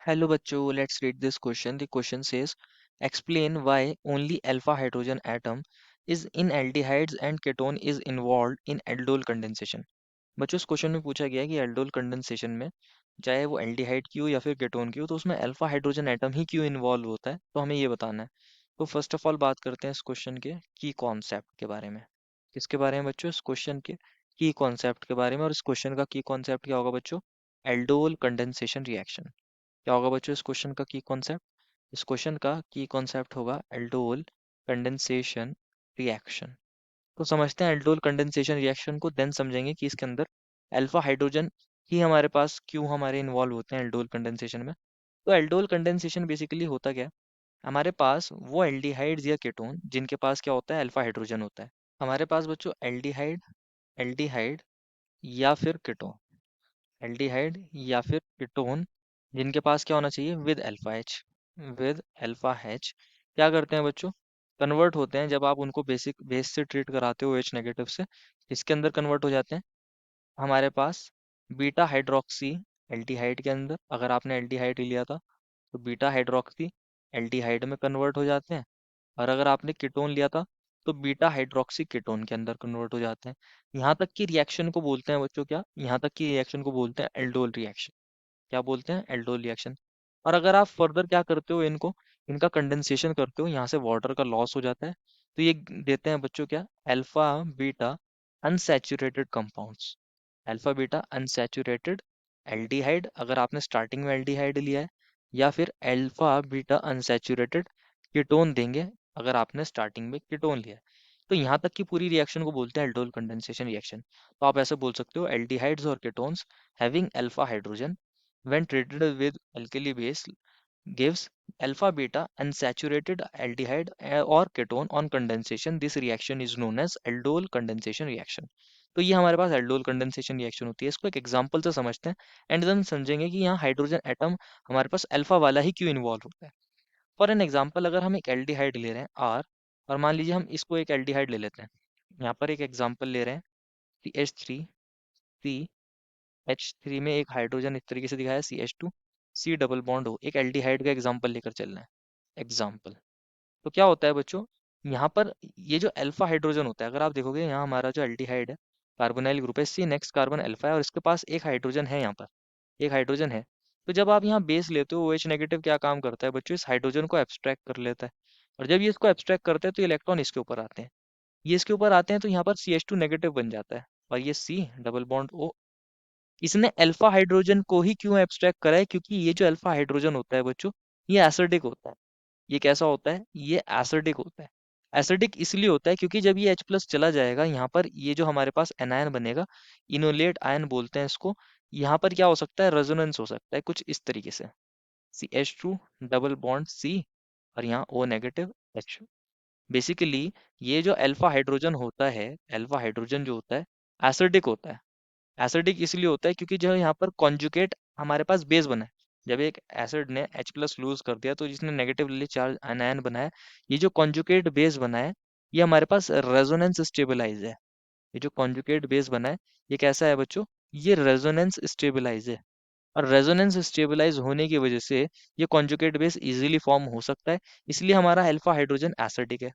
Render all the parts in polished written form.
Hello bachcho, let's read this question. The question says, explain why only alpha hydrogen atom is in aldehydes and ketone is involved in aldol condensation. बच्चों इस question में पूछा गया है कि aldol condensation में चाहे वो एल्डिहाइड की हो या फिर केटोन की हो तो उसमें अल्फा हाइड्रोजन एटम ही क्यों इन्वॉल्व होता है, तो हमें ये बताना है। तो फर्स्ट ऑफ ऑल बात करते हैं इस क्वेश्चन के की कॉन्सेप्ट के बारे में। किसके बारे में बच्चों? इस क्वेश्चन के की कॉन्सेप्ट के बारे में। और इस क्वेश्चन का की कॉन्सेप्ट क्या होगा बच्चों? Aldol condensation reaction. क्या होगा बच्चों इस क्वेश्चन का की कॉन्सेप्ट? इस क्वेश्चन का की कॉन्सेप्ट होगा एल्डोल कंडेंसेशन रिएक्शन। तो समझते हैं एल्डोल कंडेंसेशन रिएक्शन को, देन समझेंगे कि इसके अंदर अल्फा हाइड्रोजन ही हमारे पास क्यों हमारे इन्वॉल्व होते हैं एल्डोल कंडेंसेशन में। तो एल्डोल कंडेंसेशन बेसिकली होता क्या है? हमारे पास वो एल्डिहाइड्स या कीटोन जिनके पास क्या होता है? अल्फा हाइड्रोजन होता है। हमारे पास बच्चों एल्डिहाइड एल्डिहाइड या फिर कीटोन, एल्डिहाइड या फिर कीटोन जिनके पास क्या होना चाहिए? With alpha H, with alpha H क्या करते हैं बच्चों? कन्वर्ट होते हैं जब आप उनको बेसिक बेस से ट्रीट कराते हो एच नेगेटिव से, इसके अंदर कन्वर्ट हो जाते हैं हमारे पास बीटा हाइड्रोक्सी एल्डिहाइड के अंदर। अगर आपने एल्डिहाइड लिया था तो बीटा हाइड्रोक्सी एल्डिहाइड में कन्वर्ट हो जाते हैं। और अगर आपने कीटोन लिया था तो बीटा हाइड्रोक्सी कीटोन के अंदर कन्वर्ट हो जाते हैं। यहाँ तक की रिएक्शन को बोलते हैं बच्चों क्या? यहाँ तक की रिएक्शन को बोलते हैं एल्डोल रिएक्शन। क्या बोलते हैं? Aldol reaction. और अगर आप फर्दर क्या करते हो, इनको इनका कंडेंसेशन करते हो, यहाँ से वाटर का लॉस हो जाता है, तो ये देते हैं बच्चों क्या? Alpha beta unsaturated compounds. Alpha beta unsaturated aldehyde अगर आपने स्टार्टिंग में एल्डिहाइड लिया है, या फिर अल्फा बीटा अनसैचुरेटेड कीटोन देंगे अगर आपने स्टार्टिंग में कीटोन लिया है। तो यहाँ तक की पूरी रिएक्शन को बोलते हैं एल्डोल कंडेंसेशन रिएक्शन। तो आप ऐसे बोल सकते हो, एल्डिहाइड्स और ketones having alpha hydrogen when treated with alkali base gives alpha beta unsaturated aldehyde or ketone on condensation. This reaction is known as aldol condensation reaction. तो ये हमारे पास एल्डोल कंडेंसेशन रिएक्शन होती है। इसको एक एग्जांपल से समझते हैं एंड देन समझेंगे कि यहाँ हाइड्रोजन एटम हमारे पास अल्फा वाला ही क्यों इन्वॉल्व होता है। फॉर एन एग्जांपल, अगर हम एक एल्डिहाइड ले रहे हैं आर, और मान लीजिए हम इसको एक एल्डिहाइड ले लेते हैं। यहाँ पर एक एग्जांपल ले रहे हैं C H three C H three में एक हाइड्रोजन इस तरीके से दिखाया है C H two C double bond हो, एक एल्डिहाइड का एग्जाम्पल लेकर चलना है। एग्जाम्पल तो क्या होता है बच्चों? यहाँ पर ये जो अल्फा हाइड्रोजन होता है, अगर आप देखोगे यहाँ हमारा जो एल्डिहाइड है कार्बोनाइल ग्रुप है, सी नेक्स्ट कार्बन अल्फा है और इसके पास एक हाइड्रोजन है, यहाँ पर एक हाइड्रोजन है। तो जब आप यहाँ बेस लेते हो, OH नेगेटिव क्या काम करता है बच्चों? इस हाइड्रोजन को एब्स्ट्रैक्ट कर लेता है। और जब ये इसको एब्स्ट्रैक्ट करते हैं तो इलेक्ट्रॉन इसके ऊपर आते हैं, ये इसके ऊपर आते हैं तो यहाँ पर सी एच टू नेगेटिव बन जाता है। और ये सी डबल बॉन्ड ओ, इसने अल्फा हाइड्रोजन को ही क्यों एब्स्ट्रैक्ट करा है? क्योंकि ये जो अल्फा हाइड्रोजन होता है बच्चों, ये एसिडिक होता है। ये कैसा होता है? ये एसिडिक होता है। एसिडिक इसलिए होता है क्योंकि जब ये H प्लस चला जाएगा, यहाँ पर ये जो हमारे पास एनायन बनेगा, इनोलेट आयन बोलते हैं इसको। यहाँ पर क्या हो सकता है? रेजोनेंस हो सकता है कुछ इस तरीके से, C H two double bond C और यहाँ O नेगेटिव H। बेसिकली ये जो अल्फा हाइड्रोजन होता है, अल्फा हाइड्रोजन जो होता है एसिडिक होता है। एसिडिक इसलिए होता है क्योंकि जो यहाँ पर कॉन्जुगेट हमारे पास बेस बना है, जब एक एसिड ने H प्लस लूज कर दिया तो जिसने नेगेटिवली चार्ज आयन बनाया, ये जो कॉन्जुगेट बेस बना है, ये हमारे पास रेजोनेंस स्टेबलाइज है। ये जो कॉन्जुगेट बेस बना है, ये कैसा है बच्चों? ये रेजोनेंस स्टेबलाइज है। और रेजोनेंस स्टेबलाइज होने की वजह से ये कॉन्जुगेट बेस इजीली फॉर्म हो सकता है, इसलिए हमारा अल्फा हाइड्रोजन एसिडिक है।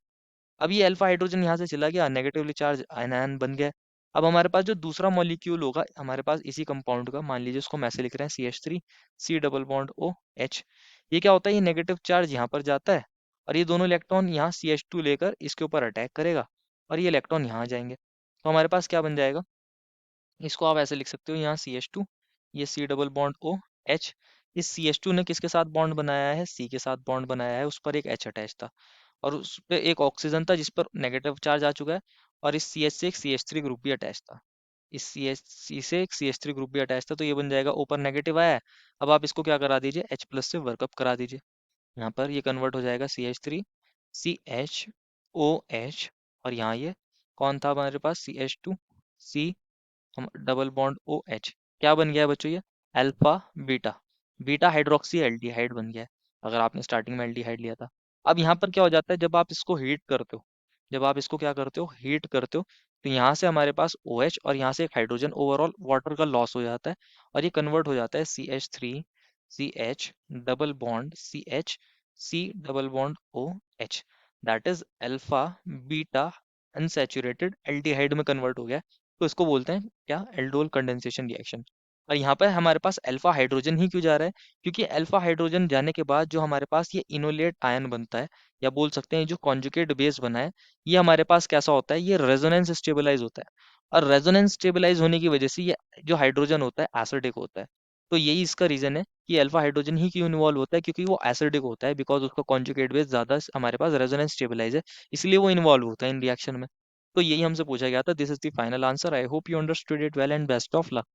अब ये अल्फा हाइड्रोजन यहाँ से चला गया, नेगेटिवली चार्ज आयन बन गया। अब हमारे पास जो दूसरा मॉलिक्यूल होगा हमारे पास इसी कंपाउंड का, मान लीजिए उसको हम ऐसे लिख रहे हैं C H three C double bond O H. ये क्या होता है? ये नेगेटिव चार्ज यहाँ पर जाता है और ये दोनों इलेक्ट्रॉन यहाँ सी एच टू लेकर इसके ऊपर अटैक करेगा और ये इलेक्ट्रॉन यहाँ जाएंगे। तो हमारे पास क्या बन जाएगा? इसको आप ऐसे लिख सकते हो, यहाँ सी एच टू, ये C double bond O H. इस सी एच टू ने किसके साथ बॉन्ड बनाया है? सी के साथ बॉन्ड बनाया है, उस पर एक एच अटैच था और उस पे एक ऑक्सीजन था जिस पर नेगेटिव चार्ज आ चुका है। और इस सी एच से एक सी एच थ्री ग्रुप भी अटैच था, इस सी एच सी से एक सी एच थ्री ग्रुप भी अटैच था, तो ये बन जाएगा, ऊपर नेगेटिव आया है। अब आप इसको क्या करा दीजिए? एच प्लस से वर्कअप करा दीजिए। यहाँ पर ये कन्वर्ट हो जाएगा C H three C H O H. और यहाँ ये कौन था हमारे पास? सी एच टू सी हम डबल बॉन्ड ओ एच। क्या बन गया है बच्चों? ये alpha beta beta hydroxy aldehyde बन गया है, अगर आपने स्टार्टिंग में एल्डिहाइड लिया था। अब यहाँ पर क्या हो जाता है? जब आप इसको हीट करते हो, जब आप इसको क्या करते हो? हीट करते हो, तो यहाँ से हमारे पास ओ एच और यहाँ से एक हाइड्रोजन, ओवरऑल वाटर का लॉस हो जाता है और ये कन्वर्ट हो जाता है C H three CH double bond CH C double bond OH, that is alpha beta unsaturated aldehyde में कन्वर्ट हो गया है। तो इसको बोलते हैं क्या, एल्डोल कंडेंसेशन रिएक्शन। और यहाँ पर हमारे पास अल्फा हाइड्रोजन ही क्यों जा रहा है, क्योंकि अल्फा हाइड्रोजन जाने के बाद जो हमारे पास ये इनोलेट आयन बनता है, या बोल सकते हैं जो कॉन्जुगेट बेस बना है, ये हमारे पास कैसा होता है, ये रेजोनेंस स्टेबलाइज होता है। और रेजोनेंस स्टेबलाइज होने की वजह से ये जो हाइड्रोजन होता है एसिडिक होता है। तो यही इसका रीजन है कि अल्फा हाइड्रोजन ही क्यों इन्वॉल्व होता है, क्योंकि वो एसिडिक होता है, बिकॉज उसका कॉन्जुगेट बेस ज्यादा हमारे पास रेजोनेंस स्टेबलाइज है, इसलिए वो इन्वॉल्व होता है इन रिएक्शन में। तो यही हमसे पूछा गया था। This is the final answer. I hope you understood it well and best of luck.